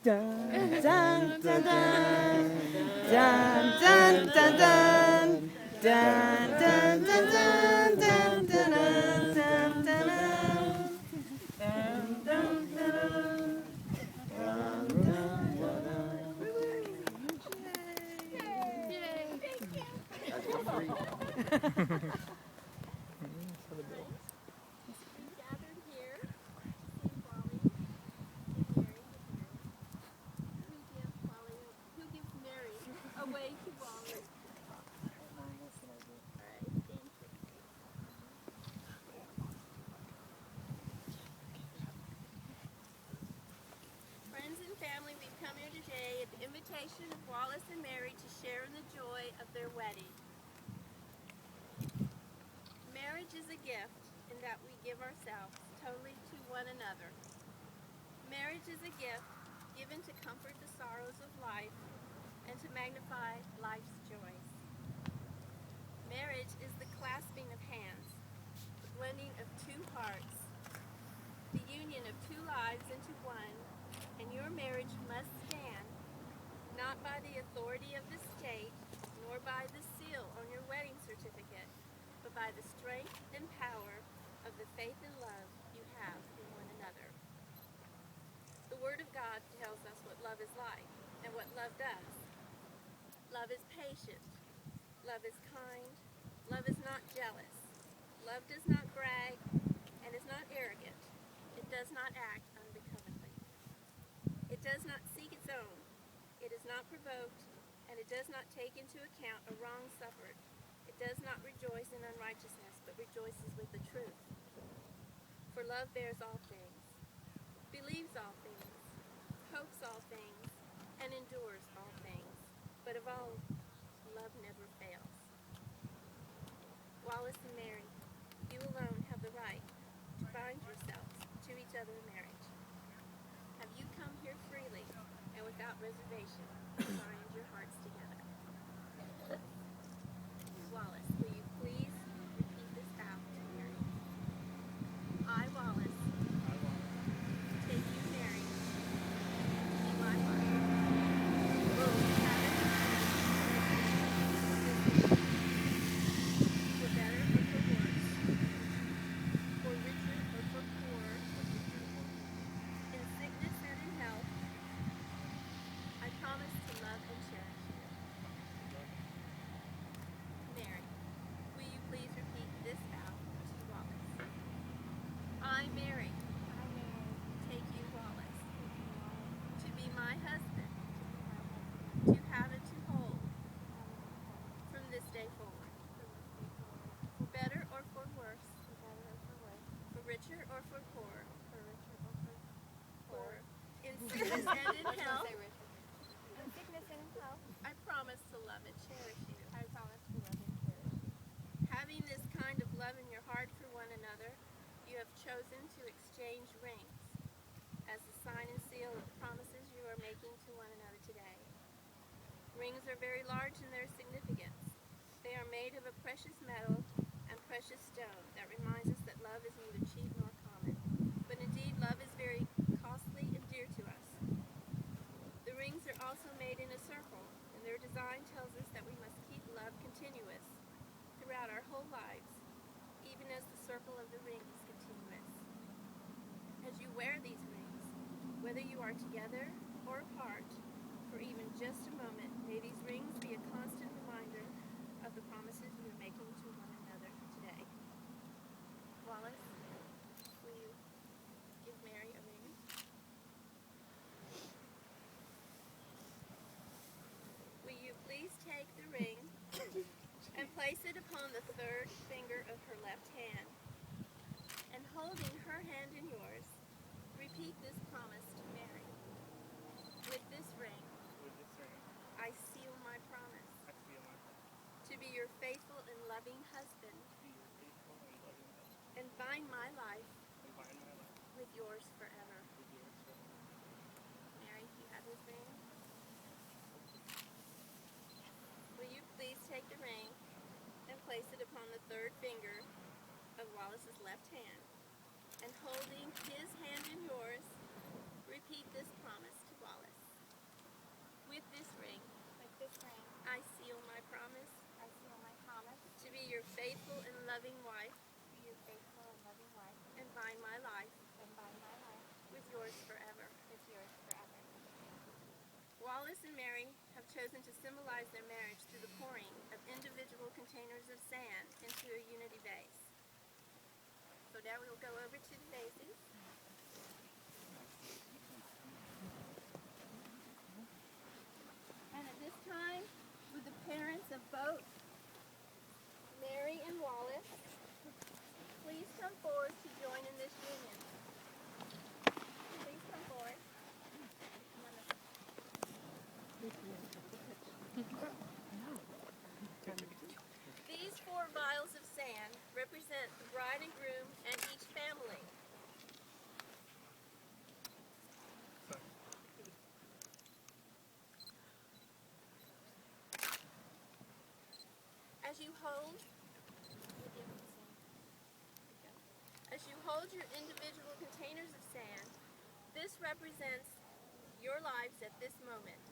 Dun, dun, dun, dun. Dun, dun, dun, dun. Dun, dun, dun, dun, dun, dun, dun, dun, dun. Dun, dun, dun. Dun, dun, dun. That's for free. Gathered here to see Wally get married with Mary. Who gives Mary away to Wally? All right, thank you. Friends and family, we've come here today at the invitation of Wallace and Mary to share in the joy of their wedding. Marriage is a gift in that we give ourselves totally to one another. Marriage is a gift given to comfort the sorrows of life and to magnify life's joys. Marriage is the clasping of hands, the blending of two hearts, the union of two lives into one, and your marriage must stand not by the authority of the state, nor by the seal on your wedding certificate, but by the strength and power of the faith and love you have in one another. The Word of God tells us what love is like and what love does. Love is patient. Love is kind. Love is not jealous. Love does not brag and is not arrogant. It does not act unbecomingly. It does not seek its own. It is not provoked, and it does not take into account a wrong suffered. It does not rejoice in unrighteousness, but rejoices with the truth. For love bears all things, believes all things, hopes all things, and endures all things. But of all, love never fails. Wallace and Mary, you alone have the right to bind yourselves to each other in marriage. Have you come here freely and without reservation to bind your hearts together? Wallace, will you please repeat this vow to Mary? I, Wallace, take you, Mary, in my heart. For better or for worse, for richer or for poorer, in sickness and in health, I promise to love and cherish you. Mary, will you please repeat this vow to Wallace? I, Mary, take you, Wallace, to be my husband, to have and to hold, from this day forward, for better or for worse, for richer or for poorer, in sickness and in health, I promise to love and cherish you. Having this kind of love in your heart for one another, you have chosen to exchange rings as the sign and seal of the promises you are making to one another today. Rings are very large in their significance. They are made of a precious metal and precious stone that reminds us that love is neither cheap nor common, but indeed love is very costly and dear to us. The rings are also made in a circle, and their design tells us that we must keep love continuous throughout our whole lives, even as the circle of the ring is continuous. As you wear these rings, whether you are together or apart, for even just a moment, may these rings be a constant reminder of the promises we are making to one another today. Wallace, will you give Mary a ring? Will you please take the ring and place it upon the third finger of her left hand, and holding her hand in yours, repeat this promise to Mary. With this ring, I seal my promise to be your faithful and loving husband, and bind my life with yours forever. Mary, you have this ring? Will you please take the ring and place it upon the third finger of Wallace's left hand, and holding his hand in yours, Mary have chosen to symbolize their marriage through the pouring of individual containers of sand into a unity vase. So now we will go over to the vases. And at this time, would the parents of both Mary and Wallace please come forward to join in this union? Please come forward. These 4 vials of sand represent the bride and groom and each family. As you hold your individual containers of sand, this represents your lives at this moment.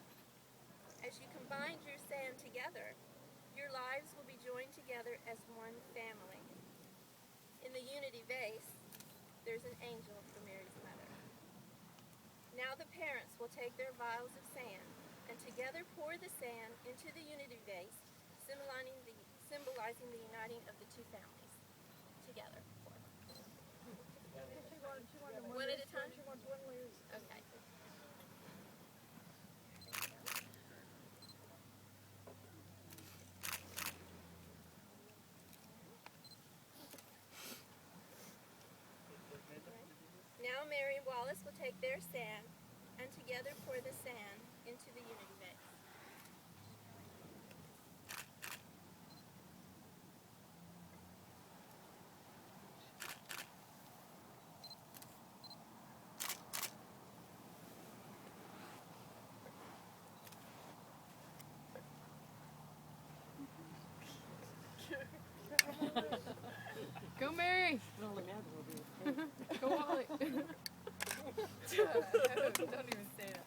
As you combine your sand together, your lives will be joined together as one family. In the unity vase, there's an angel for Mary's mother. Now the parents will take their vials of sand and together pour the sand into the unity vase, symbolizing the uniting of the 2 families together. One at a time? Okay. Now Mary and Wallace will take their sand and together pour the sand into the unity vase. Go, Mary! Go, Wally! Don't even say that.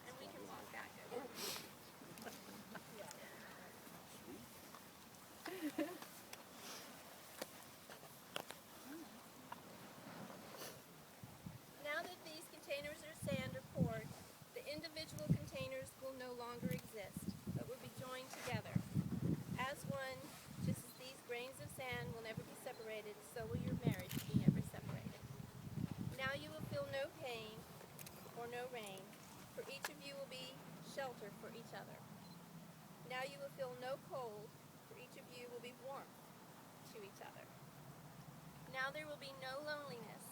And we can walk back. Now that these containers of sand are poured, the individual containers will no longer exist, but will be joined together. As one, just as these grains of sand will never be separated, so will your marriage be never separated. Now you will feel no pain or no rain, for each of you will be shelter for each other. Now you will feel no cold, for each of you will be warmth to each other. Now there will be no loneliness,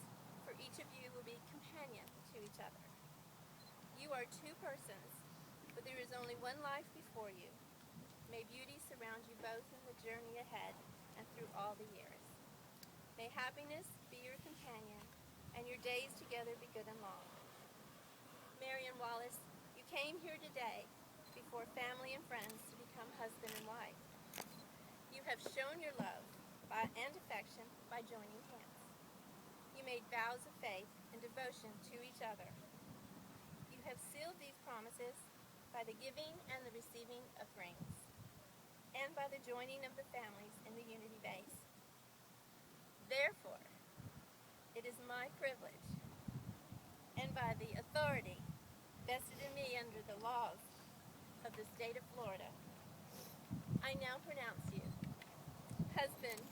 for each of you will be companion to each other. You are 2 persons, but there is only one life before you. May beauty surround you both in the journey ahead and through all the years. May happiness be your companion and your days together be good and long. Mary and Wallace, you came here today before family and friends to become husband and wife. You have shown your love and affection by joining hands. You made vows of faith and devotion to each other. You have sealed these promises by the giving and the receiving of rings, and by the joining of the families in the unity vase. Therefore, it is my privilege, and by the authority vested in me under the laws of the state of Florida, I now pronounce you husband